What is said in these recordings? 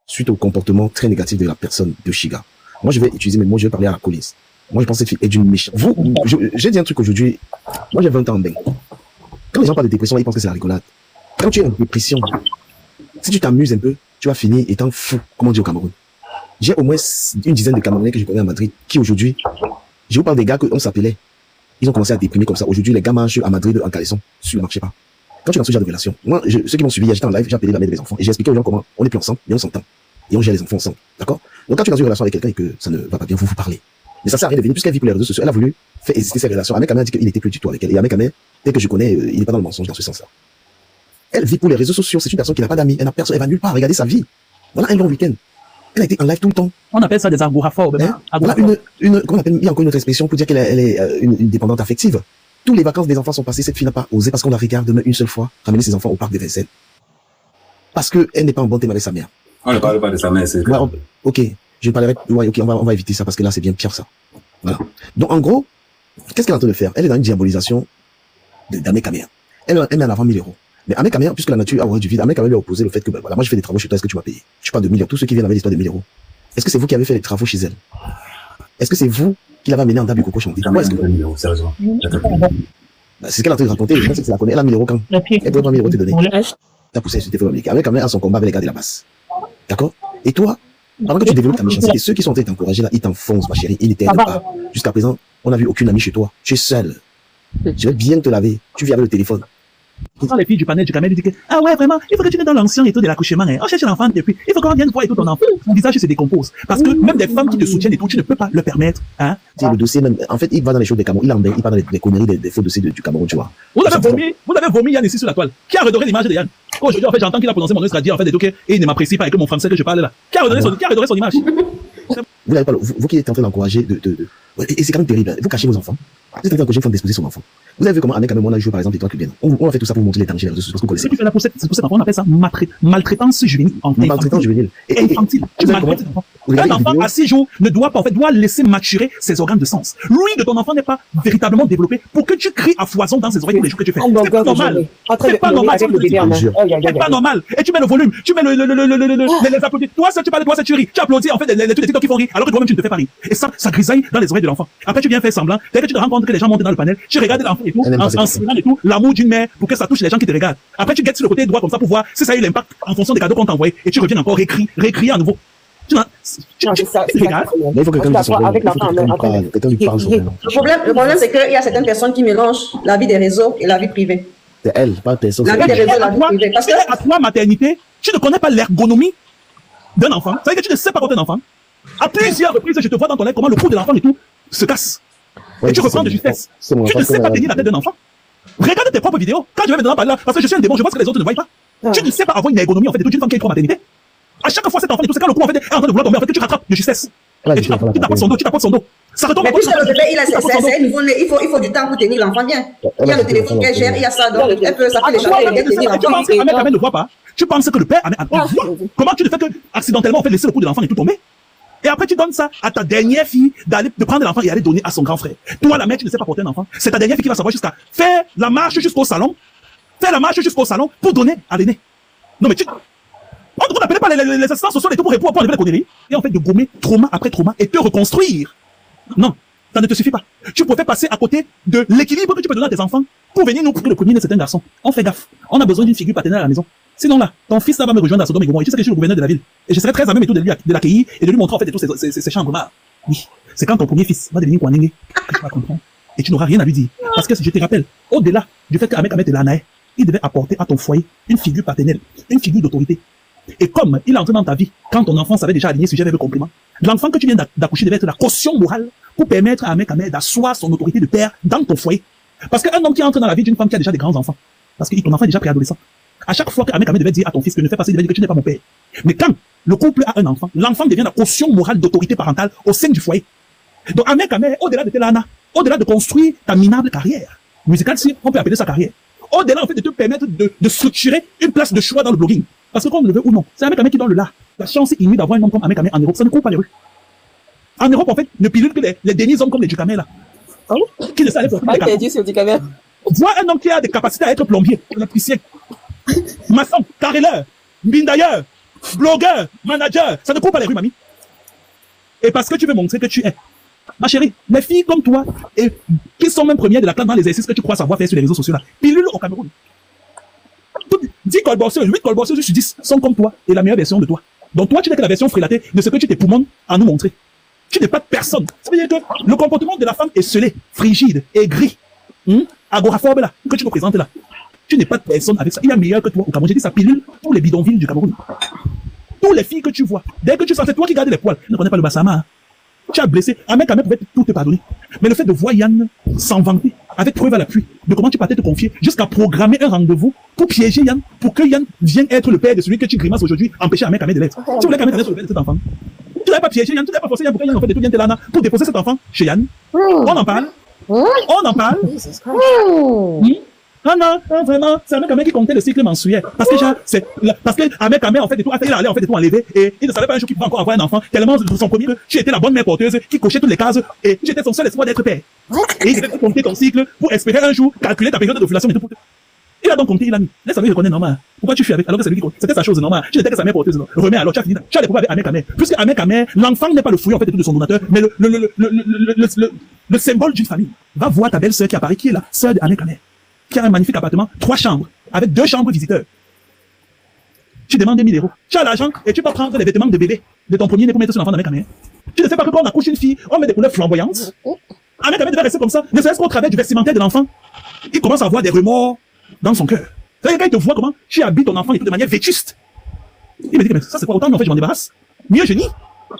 suite au comportement très négatif de la personne de Shiga. Moi, je vais utiliser mes mots, je vais parler à la police. Moi, je pense que cette fille est d'une méchante. Vous, j'ai dit un truc aujourd'hui. Moi, j'ai 20 ans en bain. Quand les gens parlent de dépression, ils pensent que c'est la rigolade. Quand tu es en dépression, si tu t'amuses un peu, tu vas finir étant fou, comme on dit au Cameroun. J'ai au moins une dizaine de Camerounais que je connais à Madrid qui aujourd'hui, je vous parle des gars qu'on s'appelait. Ils ont commencé à déprimer comme ça. Aujourd'hui, les gars marchent à Madrid en caleçon. Ça ne marchait pas. Quand tu es dans ce genre de relation, moi, ceux qui m'ont suivi, j'étais en live, j'ai appelé la mère des enfants et j'ai expliqué aux gens comment on n'est plus ensemble, mais on s'entend. Et on gère les enfants ensemble. D'accord? Donc quand tu es dans une relation avec quelqu'un et que ça ne va pas bien, vous parlez. Mais ça sert à rien de venir, puisqu'elle vit pour les réseaux sociaux. Elle a voulu faire exister ses relations. Ahmed Kamel a dit qu'il n'était plus du tout avec elle. Et Ahmed Kamel, tel que je connais, il n'est pas dans le mensonge dans ce sens-là. Elle vit pour les réseaux sociaux. C'est une personne qui n'a pas d'amis. Elle n'a personne. Elle va nulle part regarder sa vie. Voilà un long week-end. Elle a été en live tout le temps. On appelle ça des agoraphobes. Hein? Voilà comment on appelle, il y a encore une autre expression pour dire qu'elle est une dépendante affective. Toutes les vacances des enfants sont passées. Cette fille n'a pas osé parce qu'on la regarde une seule fois ramener ses enfants au parc de Vincennes. Parce qu'elle n'est pas en bon thème avec sa mère. On ne parle pas de sa mère, c'est ouais, ok, je parlerai. Ouais, ok, on va éviter ça parce que là, c'est bien pire ça. Voilà. Donc, en gros, qu'est-ce qu'elle est en train de faire? Elle est dans une diabolisation d'Ahmed Kamel. Elle met en avant 1000 euros. Mais Ahmed Kamel, puisque la nature a horreur du vide, Ahmed Kamel lui a opposé le fait que, ben, voilà, moi, je fais des travaux chez toi, est-ce que tu m'as payé? Je parle de 1000 euros. Tous ceux qui viennent avec l'histoire de 1000 euros. Est-ce que c'est vous qui avez fait les travaux chez elle? Est-ce que c'est vous qui l'avez amené en dame du coco chanté? C'est ce qu'elle est en train de raconter. Je pense que c'est la connaît. Elle a 1000 euros quand? Elle doit pas 1000 euros te donner. T'as poussé sur tes feux américains. Ahmed Kamel a son combat avec les gars de la masse. D'accord? Et toi, pendant que tu développes ta méchanceté, ceux qui sont en train de t'encourager là, ils t'enfoncent, ma chérie, ils ne t'aident pas. Jusqu'à présent, on n'a vu aucune amie chez toi. Tu es seule. Je vais bien te laver. Tu viens avec le téléphone. Quand les filles du panel du Kamel disent que, ah ouais, vraiment, il faut que tu viennes dans l'ancien état de l'accouchement, hein. On cherche l'enfant depuis. Il faut qu'on vienne voir et tout ton enfant. Mon visage se décompose. Parce que même des femmes qui te soutiennent et tout, tu ne peux pas le permettre, hein. C'est le dossier même. En fait, il va dans les choses des Cameroun. Il part dans les conneries des faux dossiers du Cameroun, tu vois. Vous avez vomi Yann ici sur la toile. Qui a redoré l'image de Yann? Aujourd'hui, en fait, j'entends qu'il a prononcé mon nom, c'est-à-dire, en fait, des trucs, et il ne m'apprécie pas avec mon français que je parle là. Qui a redoré son image? Vous n'avez pas, vous qui êtes en train d'encourager et c'est quand même terrible. Vous cachez vos enfants. Vous êtes en train d'encourager une femme d'exposer son enfant. Vous avez vu comment Ahmed Kamel, on a joué par exemple, et toi que bien. On a fait tout ça pour vous montrer les dangers des réseaux sociaux, parce que vous connaissez. C'est pour cette enfant, on appelle ça maltraitance juvénile. Maltraitance juvénile. Infantile. Un enfant à 6 jours ne doit pas, en fait, doit laisser maturer ses organes de sens. L'ouïe de ton enfant n'est pas véritablement développé pour que tu cries à foison dans ses oreilles tous les jours que tu fais. C'est pas normal. C'est pas normal. C'est pas normal. Et tu mets le volume, tu mets les applaudissements. Toi, ça, tu parles, toi, ça, tu ris. Tu applaudis, en fait, tous les TikTok qui font rire, alors que toi-même, tu ne te fais pas rire. Et ça grisaille dans les oreilles de l'enfant. Après, tu viens faire semblant. Dès que tu te rends compte que les gens montent dans le panel, tu regardes l'enfant et tout, en signant et tout, l'amour d'une mère pour que ça touche les gens qui te regardent. Après, tu guettes sur le côté droit comme ça pour voir si ça a eu l'impact en fonction des cadeaux qu'on t'a envoyés. Et tu reviens encore réécrire à nouveau. Tu regardes. Mais il faut que quelqu'un lui parle. Le problème, c'est qu'il y a certaines personnes qui mélangent la vie des réseaux et la vie privée. C'est elle, pas personne. La vie des réseaux et la vie privée. Parce que à toi, maternité, tu ne connais pas l'ergonomie d'un enfant. Ça veut dire que tu ne sais pas porter un enfant. À plusieurs reprises, je te vois dans ton lèvre comment le cou de l'enfant et tout se casse. Et tu reprends de justesse. Tu ne sais pas tenir la tête d'un enfant. Regarde tes propres vidéos. Quand je vais maintenant parler là, parce que je suis un démon, je vois ce que les autres ne voient pas. Tu ne sais pas avoir une ergonomie en fait de toute une femme qui est trop maternité. À chaque fois, cet enfant et tout, c'est quand le cou en fait est en train de vouloir tomber, en fait, que tu rattrapes de justesse. Et tu tapes son dos, Ça retombe. Mais puisque le bébé, il faut du temps pour tenir l'enfant bien. Il y a le téléphone qu'elle gère, il y a ça, donc elle peut, ça fait les choses, elle vient tenir l'enfant. Tu penses que Ahmed Kamel ne voit pas? Tu penses que le père voit? Comment tu ne fais que accidentellement, en fait, laisser le cou de l'enfant et tout tomber? Et après, tu donnes ça à ta dernière fille de prendre l'enfant et aller donner à son grand frère. Toi, la mère, tu ne sais pas porter un enfant. C'est ta dernière fille qui va savoir jusqu'à faire la marche jusqu'au salon. Faire la marche jusqu'au salon pour donner à l'aîné. Non, mais on n'appelait pas les assistants sociaux et tout pour enlever la connerie. Et en fait, de gommer trauma après trauma et te reconstruire. Non, ça ne te suffit pas. Tu pourrais passer à côté de l'équilibre que tu peux donner à tes enfants pour venir nous prouver le premier de certains garçons. On fait gaffe. On a besoin d'une figure paternelle à la maison. Sinon là, ton fils là va me rejoindre à Sodome et Gomorrhe. Et tu sais que je suis le gouverneur de la ville. Et je serai très à même et tout de l'accueillir et de lui montrer en fait tous ces chambres. Oui, c'est quand ton premier fils va devenir Kwanenge que tu vas comprendre. Et tu n'auras rien à lui dire. Parce que je te rappelle, au-delà du fait qu'Ahmed Kamel te l'anaï, il devait apporter à ton foyer une figure paternelle, une figure d'autorité. Et comme il est entré dans ta vie, quand ton enfant savait déjà aligner sujet avec le compliment, l'enfant que tu viens d'accoucher devait être la caution morale pour permettre à Ahmed Kamel d'asseoir son autorité de père dans ton foyer. Parce qu'un homme qui entre dans la vie d'une femme qui a déjà des grands enfants, parce que ton enfant est déjà préadolescent, à chaque fois qu'Ahmed Kamel devait dire à ton fils que ne fais pas ça, il devait dire que tu n'es pas mon père. Mais quand le couple a un enfant, l'enfant devient la caution morale d'autorité parentale au sein du foyer. Donc Ahmed Kamel, au-delà de Telana, au-delà de construire ta minable carrière musicale, si on peut appeler ça carrière, au-delà en fait de te permettre de structurer une place de choix dans le blogging. Parce que qu'on le veut ou non, c'est Ahmed Kamel qui donne le là. La chance est inouïe d'avoir un homme comme Ahmed Kamel en Europe, ça ne court pas les rues. En Europe, en fait, ne pilule que les derniers hommes comme les Ducamel là. Qui ne savent pas. Vois un homme qui a des capacités à être plombier, électricien, maçon, carreleur, mbindailleur, blogueur, manager, ça ne court pas les rues, mamie. Et parce que tu veux montrer que tu es. Ma chérie, les filles comme toi, et qui sont même premières de la classe dans les exercices que tu crois savoir faire sur les réseaux sociaux là, pilule au Cameroun. 10 colbosseuses, 8 colbosseuses sur 10 sont comme toi et la meilleure version de toi. Donc toi, tu n'es que la version frélatée de ce que tu t'époumones à nous montrer. Tu n'es pas de personne. Ça veut dire que le comportement de la femme est scellé, frigide, aigri, agoraphobe là, que tu nous présentes là. Tu n'es pas de personne avec ça. Il y a meilleur que toi au Cameroun. J'ai dit ça pilule tous les bidonvilles du Cameroun. Toutes les filles que tu vois, dès que tu sens, c'est toi qui gardes les poils. Tu ne connais pas le Bassama. Hein. Tu as blessé. Ahmed Kamé pouvait tout te pardonner. Mais le fait de voir Yann s'en vanter, avec preuve à l'appui, de comment tu partais te confier, jusqu'à programmer un rendez-vous pour piéger Yann, pour que Yann vienne être le père de celui que tu grimaces aujourd'hui, empêcher Ahmed Kamé de l'être. Tu voulais qu'Ahmed Kamé soit le père de cet enfant. Tu n'avais pas piégé Yann, tu n'avais pas forcé Yann pour que Yann en fait de tout Yann Telana pour déposer cet enfant chez Yann. On en parle. On en parle. Non, vraiment, c'est Ahmed Kamé qui comptait le cycle mensuel. Parce que Ahmed Kamé, en fait, il allait en fait de tout enlever, et il ne savait pas un jour qu'il pouvait encore avoir un enfant, tellement son premier, tu étais la bonne mère porteuse, qui cochait toutes les cases, et tu étais son seul espoir d'être père. Et il devait compter ton cycle pour espérer un jour calculer ta période d'ovulation et tout. Il a donc compté, il a mis. Laisse savoir, il reconnaît normal. Pourquoi tu fuis avec, alors que c'est lui qui compte? C'était sa chose normale. Tu n'étais que sa mère porteuse, non? Remets alors, tu as fini. Tu as des problèmes avec Ahmed Kamé. Puisque Ahmed Kamé, l'enfant n'est pas le fruit, en fait, de son donateur, mais le symbole d'une famille. Va voir ta belle-sœur qui apparaît, qui est la sœur d'Ahmed Kamé, qui a un magnifique appartement, 3 chambres, avec 2 chambres visiteurs. Tu demandes 1000 €. Tu as l'argent et tu peux prendre les vêtements de bébé de ton premier né pour mettre sur l'enfant d'Ahmed Kamé. Tu ne sais pas que quand on accouche une fille, on met des couleurs flamboyantes. Ahmed Kamé devait rester comme ça, ne serait-ce qu'au travers du vestimentaire de l'enfant. Il commence à avoir des remords dans son cœur. C'est-à-dire quand il te voit comment tu habilles ton enfant et tout de manière vétuste. Il me dit que mais ça c'est quoi autant, mais en fait je m'en débarrasse. Mieux génie.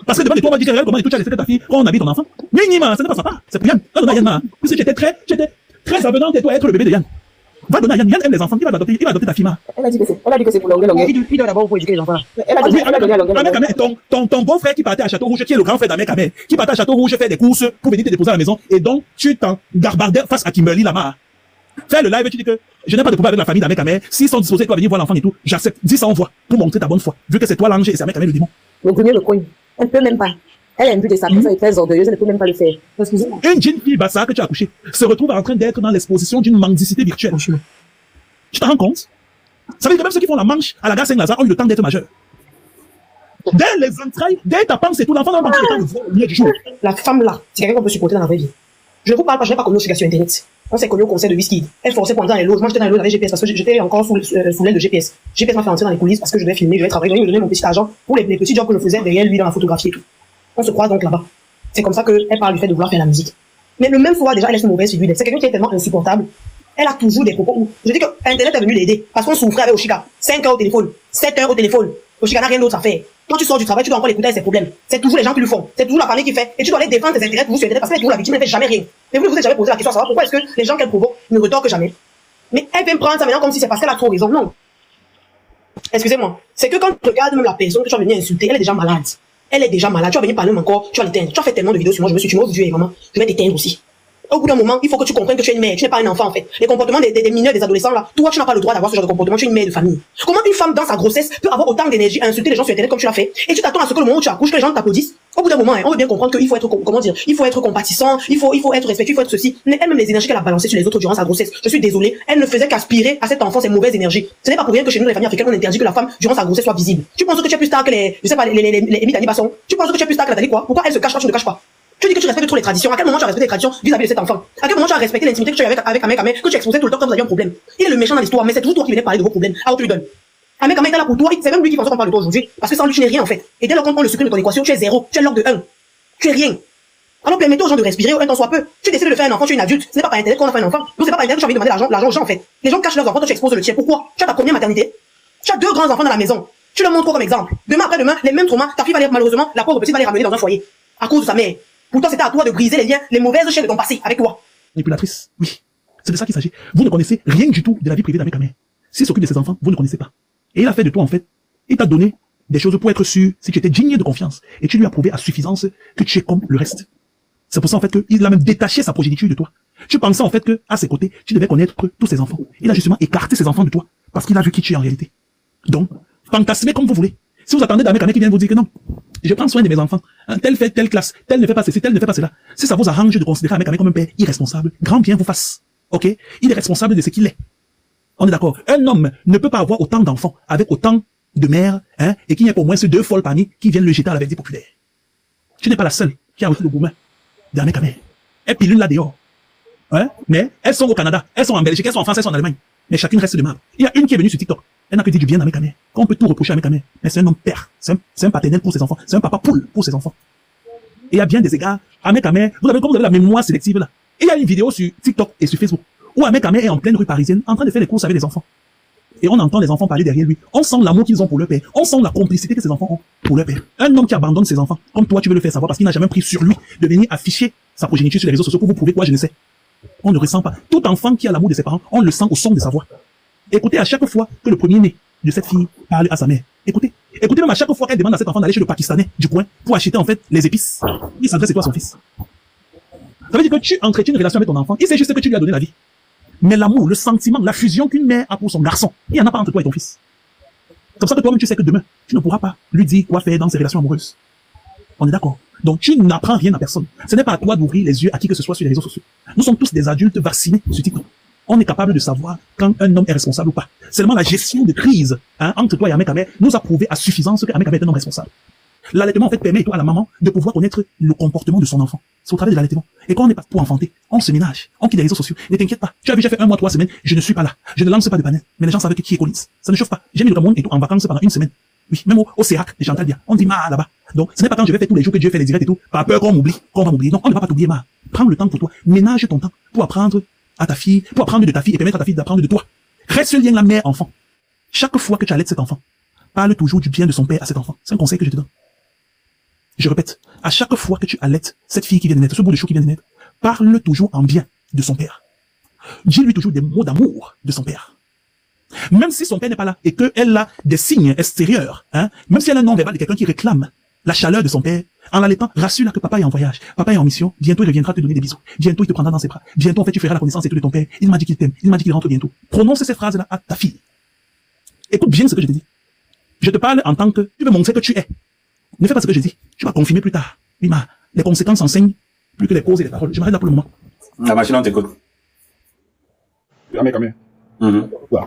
Parce que devant de toi on va dire comment tu as laissé ta fille quand on habille ton enfant. Minima, ça ne passe pas. C'est pour Yann. Va donner à Yann. Puisque tu étais très avenante et toi être le bébé de Yann. Va donner à Yann. Yann aime les enfants. Il va adopter ta fille. Elle a dit que c'est pour l'anglais. Il doit d'abord pour éduquer les enfants. Elle a dit Ahmed Kamé, ton beau-frère qui partait à Château Rouge, qui est le grand frère d'Ahmed Kamé, qui partait à Château Rouge faire des courses pour venir te déposer à la maison, et donc tu t'en garbardais face à Kimberly Lamar. Fais le live et tu dis que je n'ai pas de problème avec la famille d'Ahmed Kamé. S'ils sont disposés, toi venir voir l'enfant et tout, j'accepte. Dis ça en voix pour montrer ta bonne foi. Vu que c'est toi l'ange et c'est Ahmed Kamé le démon. Le premier le coin. Elle ne peut même pas. Elle a un but de sa personne, elle est très orgueilleuse, elle ne peut même pas le faire. Excusez-moi. Une jeune fille bassa que tu as accouchée se retrouve en train d'être dans l'exposition d'une mendicité virtuelle. Franchement. Tu te rends compte? Ça veut dire que même ceux qui font la manche à la gare Saint-Lazare ont eu le temps d'être majeurs. Dès les entrailles, dès ta pensée, tout l'enfant n'a pas le temps de voir le milieu du jour. La femme là, c'est quelqu'un qu'on peut supporter dans la vraie vie. Je ne vous parle pas, je n'ai pas connu sur Internet. On s'est connu au concert de Wizkid. Elle forçait pour entrer dans les loges. Moi, j'étais dans les loges avec GPS parce que j'étais encore sous l'aile de GPS. GPS m'a fait entrer dans les coulisses parce que je devais filmer, je devais travailler, je devais me donner mon petit argent pour les petits jobs que je faisais derrière lui dans la photographie et tout. On se croise donc là-bas. C'est comme ça qu'elle parle du fait de vouloir faire la musique. Mais le même soir, déjà, elle laisse une mauvaise figure. C'est quelqu'un qui est tellement insupportable. Elle a toujours des propos où, je dis que Internet est venu l'aider. Parce qu'on souffrait avec Oshika. 5 heures au téléphone. 7 heures au téléphone. Oshika n'a rien d'autre à faire. Quand tu sors du travail, tu dois encore l'écouter avec ses problèmes. C'est toujours les gens qui le font. C'est toujours la famille qui fait. Et tu dois aller défendre tes intérêts toujours sur Internet parce qu'elle est toujours la victime, elle ne fait jamais rien. Mais vous ne vous êtes jamais posé la question à savoir pourquoi est-ce que les gens qu'elle provoque ne retorquent jamais. Mais elle vient prendre ça maintenant comme si c'est parce qu'elle a trop raison. Non. Excusez-moi. C'est que quand tu regardes même la personne que tu vas venir insulter, elle est déjà malade. Elle est déjà malade. Tu vas venir parler encore, tu vas l'éteindre. Tu as fait tellement de vidéos sur moi, je me suis dit, aujourd'hui, maman, je vais t'éteindre aussi. Au bout d'un moment, il faut que tu comprennes que tu es une mère, tu n'es pas un enfant en fait. Les comportements des mineurs, des adolescents là, toi tu n'as pas le droit d'avoir ce genre de comportement, tu es une mère de famille. Comment une femme dans sa grossesse peut avoir autant d'énergie à insulter les gens sur Internet comme tu l'as fait, et tu t'attends à ce que le moment où tu accouches, que les gens t'applaudissent? Au bout d'un moment, on veut bien comprendre qu'il faut être, comment dire, il faut être compatissant, il faut être respectueux, il faut être ceci. Mais elle-même les énergies qu'elle a balancées sur les autres durant sa grossesse, je suis désolée, elle ne faisait qu'aspirer à cet enfant ces mauvaises énergies. Ce n'est pas pour rien que chez nous les familles africaines on interdit que la femme durant sa grossesse soit visible. Tu penses que tu es plus tard que les, je sais pas, les Mitani Basson? Tu penses que tu es plus tard que la Dali quoi? Pourquoi elle se cache, toi tu ne caches pas? Tu dis que tu respectes trop les traditions. À quel moment tu as respecté les traditions vis-à-vis de cet enfant? À quel moment tu as respecté l'intimité que tu avais avec Ahmed Kamé, que tu exposais tout le temps quand vous aviez un problème? Il est le méchant dans l'histoire, mais c'est toujours toi qui venais parler de vos problèmes. Alors tu lui donnes. Ahmed Kamé était là pour toi, c'est même lui qui pense qu'on parle de toi aujourd'hui. Parce que sans lui, tu n'es rien en fait. Et dès lors qu'on le supprime de ton équation, tu es 0, tu es log de 1. Tu es rien. Alors permettez aux gens de respirer, un temps soit peu. Tu décides de faire un enfant, tu es une adulte. Ce n'est pas par Internet qu'on a fait un enfant. Donc c'est pas par Internet que tu as envie de demander l'argent aux gens en fait. Les gens cachent leurs enfants, toi tu exposes le tien. Pourquoi? Tu as ta première maternité. Tu as 2 grands enfants dans la maison. Tu leur montres quoi comme exemple? Demain après demain, les mêmes traumas, ta fille va aller, malheureusement, la pauvre petite va les ramener dans un foyer. À cause de sa mère. Pourtant, c'était à toi de briser les liens, les mauvaises chaînes de ton passé avec toi. Manipulatrice, oui. C'est de ça qu'il s'agit. Vous ne connaissez rien du tout de la vie privée d'Ahmed Kamé. S'il s'occupe de ses enfants, vous ne connaissez pas. Et il a fait de toi, en fait, il t'a donné des choses pour être sûr si tu étais digne de confiance. Et tu lui as prouvé à suffisance que tu es comme le reste. C'est pour ça, en fait, qu'il a même détaché sa progéniture de toi. Tu pensais, en fait, que, à ses côtés, tu devais connaître tous ses enfants. Il a justement écarté ses enfants de toi. Parce qu'il a vu qui tu es en réalité. Donc, fantasmez comme vous voulez. Si vous attendez d'Ahmed Kamé qui vient vous dire que non, je prends soin de mes enfants, tel fait telle classe, tel ne fait pas ceci, tel ne fait pas cela. Si ça vous arrange de considérer Ahmed Kamé comme un père irresponsable, grand bien vous fasse. Ok? Il est responsable de ce qu'il est. On est d'accord. Un homme ne peut pas avoir autant d'enfants avec autant de mère, hein, et qu'il y ait pour moins ces 2 folles parmi qui viennent le jeter à la vérité populaire. Tu n'es pas la seule qui a reçu le gourmet d'Amé Kamé. Elle pilule là dehors. Hein? Mais elles sont au Canada, elles sont en Belgique, elles sont en France, elles sont en Allemagne. Mais chacune reste de marbre. Il y a une qui est venue sur TikTok. Elle n'a que dit du bien d'Amé Kamé. Quand on peut tout reprocher à Amé Kamé, mais c'est un homme père, c'est un paternel pour ses enfants, c'est un papa poule pour ses enfants. Et il y a bien des égards. Amé Kamé, vous avez la mémoire sélective là. Et il y a une vidéo sur TikTok et sur Facebook où Amé Kamé est en pleine rue parisienne en train de faire les courses avec les enfants. Et on entend les enfants parler derrière lui. On sent l'amour qu'ils ont pour leur père. On sent la complicité que ces enfants ont pour leur père. Un homme qui abandonne ses enfants, comme toi tu veux le faire savoir parce qu'il n'a jamais pris sur lui de venir afficher sa progéniture sur les réseaux sociaux pour vous prouver quoi je ne sais. On ne ressent pas. Tout enfant qui a l'amour de ses parents, on le sent au son de sa voix. Écoutez à chaque fois que le premier-né de cette fille parle à sa mère. Écoutez. Écoutez même à chaque fois qu'elle demande à cet enfant d'aller chez le Pakistanais du coin pour acheter en fait les épices. Il s'adresse toi à son fils. Ça veut dire que tu entretiens une relation avec ton enfant. Il sait juste que tu lui as donné la vie. Mais l'amour, le sentiment, la fusion qu'une mère a pour son garçon, il n'y en a pas entre toi et ton fils. C'est comme ça que toi-même tu sais que demain, tu ne pourras pas lui dire quoi faire dans ses relations amoureuses. On est d'accord? Donc tu n'apprends rien à personne. Ce n'est pas à toi d'ouvrir les yeux à qui que ce soit sur les réseaux sociaux. Nous sommes tous des adultes vaccinés sur TikTok. On est capable de savoir quand un homme est responsable ou pas. Seulement la gestion de crise entre toi et Amé Kamé nous a prouvé à suffisance que Amé Kamé est un homme responsable. L'allaitement en fait permet toi à la maman de pouvoir connaître le comportement de son enfant. C'est au travers de l'allaitement. Et quand on n'est pas pour enfanter, on se ménage, on quitte les réseaux sociaux. Ne t'inquiète pas. Tu as vu, j'ai fait 1 mois, 3 semaines, je ne suis pas là. Je ne lance pas de panel. Mais les gens savent que qui est Collins. Ça ne chauffe pas. J'ai mis le Cameroun et tout en vacances pendant 1 semaine. Oui, même au CERAC, les Chantal bien. On dit ma là-bas. Donc, ce n'est pas quand je vais faire tous les jours que Dieu fait les directs et tout, par peur qu'on m'oublie, qu'on va m'oublier. Non, on ne va pas t'oublier, ma. Prends le temps pour toi. Ménage ton temps pour apprendre à ta fille, pour apprendre de ta fille et permettre à ta fille d'apprendre de toi. Reste ce lien la mère-enfant. Chaque fois que tu allaites cet enfant, parle toujours du bien de son père à cet enfant. C'est un conseil que je te donne. Je répète, à chaque fois que tu allaites cette fille qui vient de naître, ce bout de chou qui vient de naître, parle toujours en bien de son père. Dis-lui toujours des mots d'amour de son père. Même si son père n'est pas là et qu'elle a des signes extérieurs, hein, même si elle a un nom verbal de quelqu'un qui réclame la chaleur de son père, en l'allaitant, rassure-la que papa est en voyage, papa est en mission, bientôt il reviendra te donner des bisous, bientôt il te prendra dans ses bras, bientôt en fait tu feras la connaissance et tout de ton père, il m'a dit qu'il t'aime, il m'a dit qu'il rentre bientôt. Prononce ces phrases-là à ta fille. Écoute bien ce que je te dis. Je te parle en tant que, tu veux montrer que tu es. Ne fais pas ce que je dis. Tu vas confirmer plus tard. Oui, ma, les conséquences enseignent plus que les causes et les paroles. Je m'arrête là pour le moment. La machine, on t'écoute. Amé Kamé. Voilà.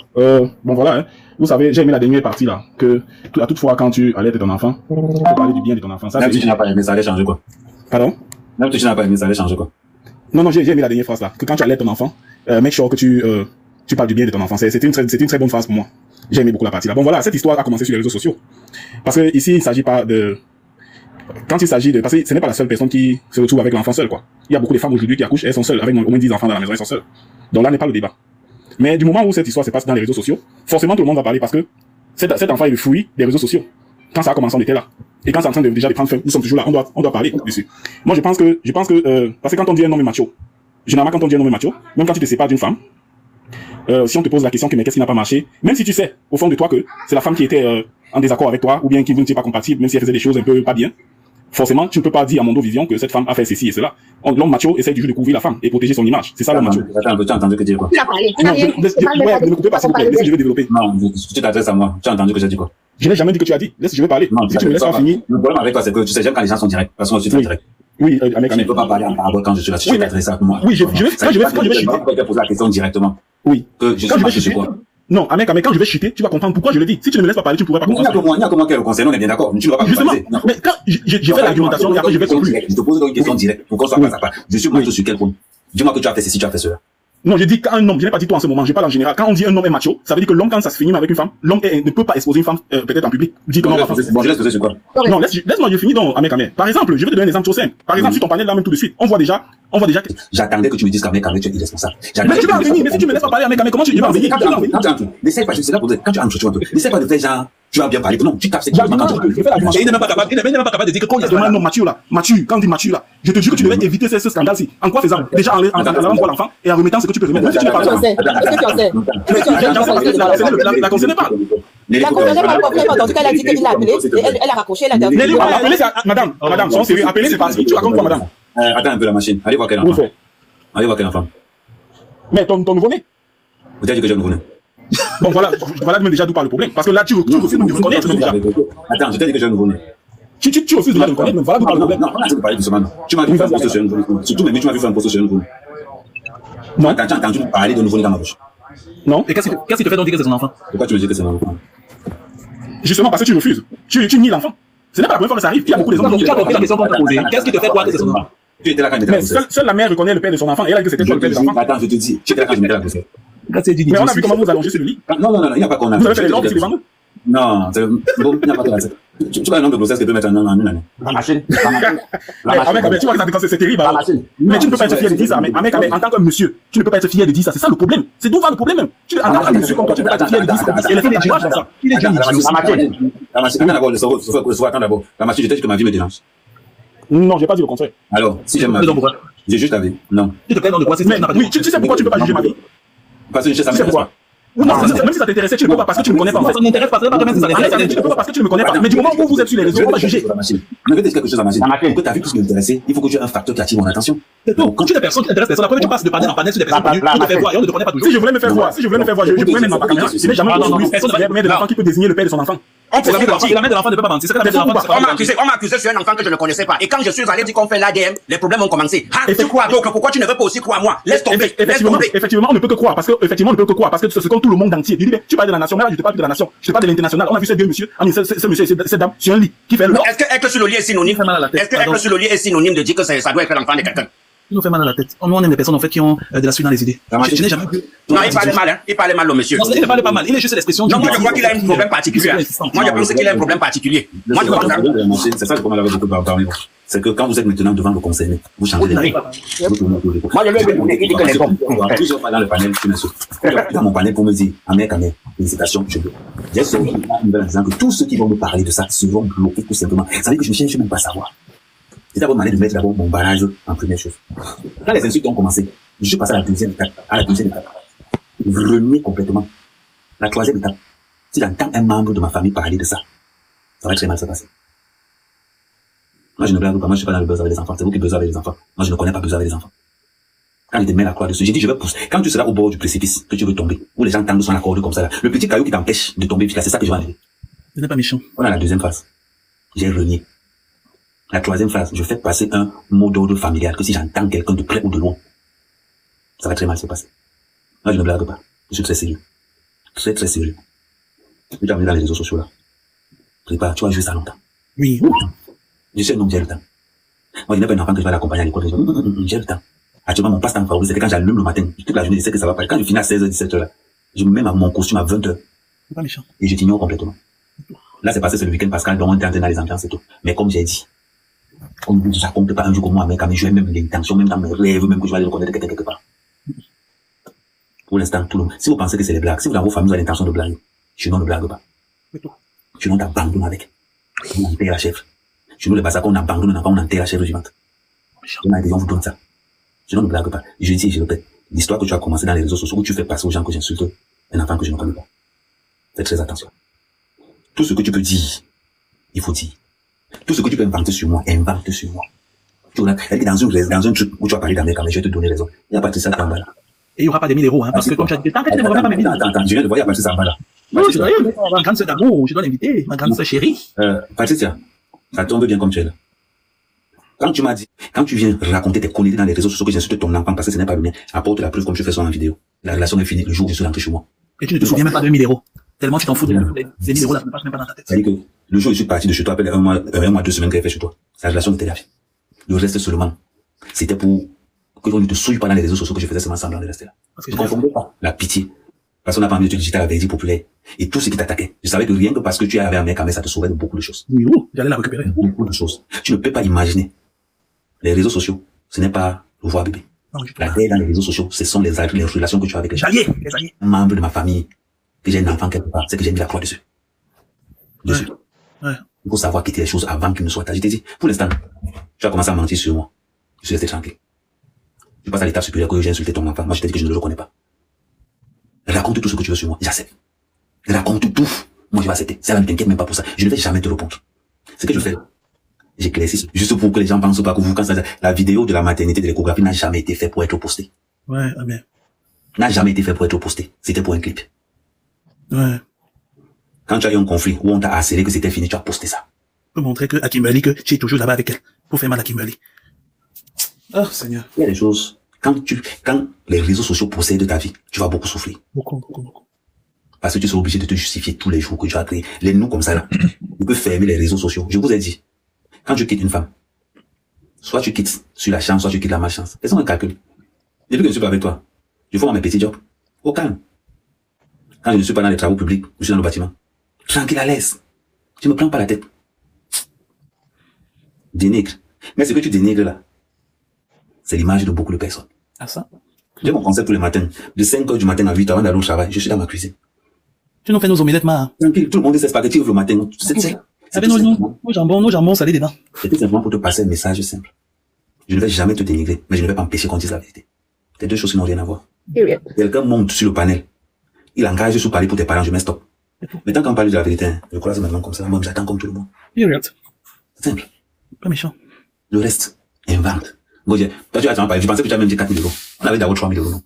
Bon voilà, hein. Vous savez, j'ai aimé la dernière partie là, que à toute fois quand tu allaites ton enfant, tu peux parler du bien de ton enfant. Ça, même si tu n'as pas aimé, ça allait changer quoi? Pardon? Même si tu n'as pas aimé, ça allait changer quoi? Non, j'ai aimé la dernière phrase là, que quand tu allaites ton enfant, make sure que tu parles du bien de ton enfant. C'est une très bonne phrase pour moi. J'ai aimé beaucoup la partie là. Bon voilà, cette histoire a commencé sur les réseaux sociaux. Parce que ici, il s'agit pas de... Quand il s'agit de... Parce que ce n'est pas la seule personne qui se retrouve avec l'enfant seul, quoi. Il y a beaucoup de femmes aujourd'hui qui accouchent, elles sont seules, avec au moins 10 enfants dans la maison, elles sont seules. Donc là n'est pas le débat. Mais du moment où cette histoire se passe dans les réseaux sociaux, forcément tout le monde va parler parce que cet enfant est le fruit des réseaux sociaux. Quand ça a commencé, on était là. Et quand c'est en train de déjà de prendre fin, nous sommes toujours là, on doit parler dessus. Moi je pense que parce que quand on dit un homme est macho, généralement quand on dit un homme est macho, même quand tu te sépares d'une femme, si on te pose la question que mais qu'est-ce qui n'a pas marché, même si tu sais au fond de toi que c'est la femme qui était en désaccord avec toi ou bien qui n'était pas compatible, même si elle faisait des choses un peu pas bien, forcément tu ne peux pas dire à Mondo Vision que cette femme a fait ceci et cela. L'homme macho essaie toujours de couvrir la femme et protéger son image. C'est ça l'homme macho. Attends, tu as entendu que dire quoi? Il a parlé. Non, ne me coupez pas s'il vous plaît, laissez, je vais développer. Non, tu t'adresses à moi. Tu as entendu que j'ai dit quoi? Je n'ai jamais dit que tu as dit. Laisse, je vais parler. Non, si tu me laisses pas finir. Le problème avec toi, c'est que tu sais, j'aime quand les gens sont directs. Parce que moi, je suis très direct. Oui, Tu ne peux pas parler en parabole quand je suis là. Tu t'adresses à moi. Oui, quand je vais chuter. Je vais poser la question directement. Oui. Que je suis marché sur quoi? Non, Amé Kamé, quand je vais chuter, tu vas comprendre pourquoi je le dis. Si tu ne me laisses pas parler, tu ne pourrais pas comprendre. Il y a comment qu'elle le conseille, on est bien d'accord. Tu ne vas pas justement. Mais quand j'ai fait l'argumentation, et après je vais conclure. Je te pose une question directe pour qu'on soit pas à part. Je suis macho sur quel point? Dis-moi que tu as fait ceci, tu as fait cela. Non, je dis qu'un homme, je n'ai pas dit toi en ce moment, je parle en général. Quand on dit un homme est macho, ça veut dire que l'homme, quand ça se finit avec une femme, l'homme ne peut pas exposer une femme, peut-être en public. Dis que non, bon, je laisse poser sur quoi? Non, laisse-moi, je finis donc, Amé Kamé. Par exemple, je vais te donner un exemple tout simple. Par exemple, sur ton panel là, même tout de suite, on voit déjà que... J'attendais que tu me dises qu'Amé Kamé, tu es irresponsable. Mais tu vas en venir, mais si tu me laisses pas parler, Amé Kamé, comment tu vas en venir? Quand tu entres, n'essaie pas, je sais là pour dire, quand tu entres, tu entres. N'essaie pas de faire genre, tu vas bien parler. Non, tu capes ce que tu il n'est même pas capable de dire que quand il y a un homme mature là, quand on dit mature là, je te jure que tu devrais éviter ce scandale-ci. En quoi faisant? Déjà en allant voir l'enfant et en remettant ce que tu peux remettre. Même si tu n'es pas là. La concernez pas. La concernée pas le problème, en tout cas, elle a dit qu'elle l'a appelé, et elle a raccroché, elle a interviewé. Madame, son sérieux, appelez, c'est parti. Tu racontes quoi, madame? Attends un peu la machine. Allez voir quel enfant. Allez voir quel enfant. Mais ton nouveau-né. Vous avez dit que j'ai un nouveau-né. Bon, voilà même déjà d'où parle le problème. Parce que là, tu refuses de me reconnaître déjà. Attends, je t'ai dit que j'ai un nouveau-né. Tu refuses de me reconnaître, mais voilà d'où parle le problème. Non, on a dit de parler doucement. Tu m'as vu faire un post sur un nouveau-né. Surtout, mais tu m'as vu faire un post sur un nouveau-né. Non. Quand tu as entendu parler de nouveau-né dans ma bouche. Non. Et qu'est-ce qui te fait donc dire que c'est son enfant? Pourquoi tu me dis que c'est mon enfant? Justement, parce que tu refuses. Tu nies l'enfant. Ce n'est pas la première fois que ça arrive. Il y a beaucoup de gens qui Tu as compris la question qu'on t'a posée. Qu'est-ce qui te fait croire que c'est son enfant? Tu étais là quand il était Mais la grossesse. seule la mère reconnaît le père de son enfant et elle a dit que c'était toi le père de l'enfant. Attends, je te dis, tu étais là quand je mettais la grossesse. Mais on a vu comment vous allongez sur le lit. Non, il n'y a pas qu'on a. Vous avez fait les ordres devant nous. Non, il n'y a pas qu'on a. Tu vois le nombre de grossesses que peut mettre en une année. La machine. Mais, tu vois que c'est terrible. La Alors. machine. Mais tu ne peux pas être fier de dire ça. Mais en tant que monsieur, tu ne peux pas être fier de dire ça. C'est ça le problème. C'est d'où va le problème même. En tant que monsieur comme toi, tu ne peux pas être fier de dire ça. Et les filles les dirigent comme ça. Il est Dieu. La machine, attends d'abord, attends d'abord. La machine, je t'ai dit que ma vie me dérange. Non, j'ai pas dit le contraire. Alors, si j'aime ma vie, j'ai juste la vie. Non. Tu te plais dans de quoi? Oui, tu sais pourquoi tu ne peux pas juger ma vie? Parce que je sais ça Tu sais pourquoi? Non, même si ça t'intéressait, tu ne peux pas parce que tu ne me connais pas. Ça n'intéresse pas, ça n'intéresse pas, ça Tu ne peux pas parce que tu ne me connais pas. Mais du moment où vous êtes sur les réseaux, on va juger. Je vais te dire quelque chose à la machine. Pour que tu as vu tout ce qui m'intéressait, il faut que tu aies un facteur qui attire mon attention. Quand tu es des personnes qui t'intéressent, après tu passes de panel en panel sur des personnes connues, tu te fais voir et on ne te connaît pas toujours. Si je voulais me faire voir, je pourrais mettre ma caméra. Je n'ai jamais vu personne de la mère de l'enfant qui peut désigner le père de son enfant. La mère de l'enfant ne peut pas mentir. C'est que la mère de l'enfant. On m'a accusé sur un enfant que je ne connaissais pas. Et quand je suis allé dire qu'on fait l'ADN, les problèmes ont commencé. Ah, tu crois donc pourquoi tu ne veux pas aussi croire moi? Laisse tomber. Effectivement, on ne peut que croire parce que c'est comme tout le monde entier. Tu parles de la nation, mais là je te parle de la nation. Je te parle de l'international. On a vu ces deux messieurs, ce monsieur et cette dame sur un lit qui fait le. Est-ce que être sur le lit est synonyme? Est-ce que être sur le lit est synonyme de dire que ça doit être l'enfant de quelqu'un? Il nous fait mal à la tête. Nous, on est des personnes en fait qui ont de la suite dans les idées. Je n'ai jamais vu. Non, il parlait mal, hein. Il parlait mal au monsieur. Non, il ne parlait pas mal. Il est juste l'expression. Non, moi je crois qu'il a un problème particulier. Moi je pense qu'il a un problème particulier. Moi je pense C'est ça le problème avec beaucoup parmi vous. C'est que quand vous êtes maintenant devant vos concernés, vous changez les moi je lui ai dit qu'il est bon. Plusieurs fois dans le panel, tu m'insultes. Dans mon panel pour me dire, Amé, félicitations, je veux. J'ai sorti une nouvelle en disant que tous ceux qui vont me parler de ça seront bloqués tout simplement. Ça veut dire que je ne cherche même pas à savoir. C'est d'abord demandé de mettre d'abord mon barrage en première chose. Quand les insultes ont commencé, je suis passé à la deuxième étape. Renier complètement. La troisième étape. Si j'entends un membre de ma famille parler de ça, ça va très mal se passer. Moi, je ne blague pas. Moi, je suis pas dans le buzz avec les enfants. C'est vous qui buzzez avec les enfants. Moi, je ne connais pas buzzer avec les enfants. Quand il te met la croix dessus, j'ai dit, je vais pousser. Quand tu seras au bord du précipice, que tu veux tomber, où les gens tendent sur la corde comme ça, là, le petit caillou qui t'empêche de tomber, c'est ça que je vais enlever. Ce n'est pas méchant. Voilà la deuxième phase. J'ai renié. La troisième phase, je fais passer un mot d'ordre familial que si j'entends quelqu'un de près ou de loin, ça va très mal se passer. Moi, je ne blague pas. Je suis très sérieux. Très, très sérieux. Je vais dans les réseaux sociaux là. Prépare, tu vas jouer ça longtemps. Oui. Je suis un homme, j'ai le temps. Moi, je n'ai pas un enfant que je vais l'accompagner à l'école. J'ai le temps. Actuellement, mon passe-temps favori, c'est que quand j'allume le matin, toute la journée, je sais que ça va pas. Quand je finis à 16h, 17h là, je me mets mon costume à 20h. C'est pas méchant. Et je t'ignore complètement. Là, c'est passé, c'est le week-end Pascal, donc on était en train dans les ambiances et tout. Mais comme j'ai dit, comme vous, ça compte pas un jour comme moi, mais quand j'ai même l'intention, même dans mes rêves, même que je vais aller reconnaître quelqu'un quelque part. Pour l'instant, tout le monde. Si vous pensez que c'est des blagues, si vous dans vos familles, vous avez l'intention de blaguer, je ne blague pas. Je n'en t'abandonne avec. On enterre la chèvre. Je ne pas ça qu'on abandonne un enfant, on enterre la chèvre vivante. On vous donne ça. Je ne blague pas. Je dis et je répète. L'histoire que tu as commencé dans les réseaux sociaux où tu fais passer aux gens que j'insulte un enfant que je ne connais pas. Faites très attention. Tout ce que tu peux dire, il faut dire. Tout ce que tu peux inventer sur moi, invente sur moi. Tu vois, dans un truc où tu vas parler dans mes caméras, je vais te donner raison. Il n'y a pas de ça en bas là. Et il n'y aura pas des 1000 euros, hein, parce que comme tu as dit, tant que tu ne me remets pas mes 1000 euros. Attends, je viens de voir, il n'y a pas de ça en bas là. Non, je dois ma grande sœur d'amour, je dois l'inviter, ma grande sœur chérie. Patricia, ça tombe bien comme tu es là. Quand tu m'as dit, quand tu viens raconter tes conneries dans les réseaux sociaux que j'insulte ton enfant parce que ce n'est pas le mien, apporte la preuve comme je fais ça en vidéo. La relation est finie le jour où je suis rentré chez moi. Et tu ne te souviens même pas de 1000 euros. Tellement tu t'en fous de ces 1000 euros là, ça ne passe même pas dans ta tête. C'est-à-dire que le jour où je suis parti de chez toi, après un mois, 2 semaines qu'elle fait chez toi, sa relation était la vie. Le reste seulement, c'était pour que on ne te souille pas dans les réseaux sociaux que je faisais seulement semblant de rester là. Je ne confondais pas la pitié. Parce qu'on n'a pas envie de te dire, j'étais la verdi populaire. Et tout ce qui t'attaquait. Je savais que rien que parce que tu avais un mec, ça te sauvait de beaucoup de choses. Oui, j'allais la récupérer. Beaucoup de choses. Tu ne peux pas imaginer. Les réseaux sociaux, ce n'est pas le voir bébé. Non, la guerre dans les réseaux sociaux, ce sont les relations que tu as avec les gens. Les alliés. Un membre de ma famille, que j'ai un enfant quelque part, c'est que j'ai mis la croix dessus. Ouais. Il faut savoir quitter les choses avant qu'ils ne soient tard. Je t'ai dit, pour l'instant, tu as commencé à mentir sur moi. Je suis resté tranquille. Je passe à l'étape supérieure que j'ai insulté ton enfant. Moi, je t'ai dit que je ne le connais pas. Raconte tout ce que tu veux sur moi. J'accepte. Raconte tout. Moi, je vais accepter. Ça ne t'inquiète même pas pour ça. Je ne vais jamais te répondre. Ce que je fais, j'éclaircis. Juste pour que les gens pensent pas que vous, quand ça, la vidéo de la maternité de l'échographie n'a jamais été faite pour être postée. Ouais, amen. N'a jamais été fait pour être postée. C'était pour un clip. Ouais. Quand tu as eu un conflit où on t'a harcelé que c'était fini, tu as posté ça. Pour montrer à Kimberly que tu es toujours là-bas avec elle. Pour faire mal à Kimberly. Oh, Seigneur. Il y a des choses, quand les réseaux sociaux possèdent ta vie, tu vas beaucoup souffrir. Beaucoup. Parce que tu seras obligé de te justifier tous les jours que tu as créé. Les nous comme ça là. Tu peux fermer les réseaux sociaux. Je vous ai dit, quand tu quittes une femme, soit tu quittes sur la chance, soit tu quittes la malchance. C'est un calcul. Depuis que je ne suis pas avec toi, je fais mes petits jobs. Au calme. Quand je ne suis pas dans les travaux publics, je suis dans le bâtiment. Tranquille à l'aise. Tu me prends pas la tête. Dénigre. Mais ce que tu dénigres là, c'est l'image de beaucoup de personnes. Ah ça? J'ai mon concept tous les matins. De 5h du matin à 8h avant d'aller au travail, je suis dans ma cuisine. Tu nous fais nos omelettes, ma. Tranquille, tout le monde dit c'est spaghetti le matin. C'est avec nos jambons salés dedans. C'est tout simplement pour te passer un message simple. Je ne vais jamais te dénigrer, mais je ne vais pas empêcher qu'on dise la vérité. C'est deux choses qui n'ont rien à voir. Quelqu'un monte sur le panel. Il engage sur parler pour tes parents, je mets stop. Mais tant qu'on parle de la vérité, je croise maintenant comme ça, moi j'attends comme tout le monde. C'est simple. Pas méchant. Le reste, invente. Toi tu as parlé, je pensais que tu as même dit 4 000 euros. On avait d'abord 3 000 euros, non?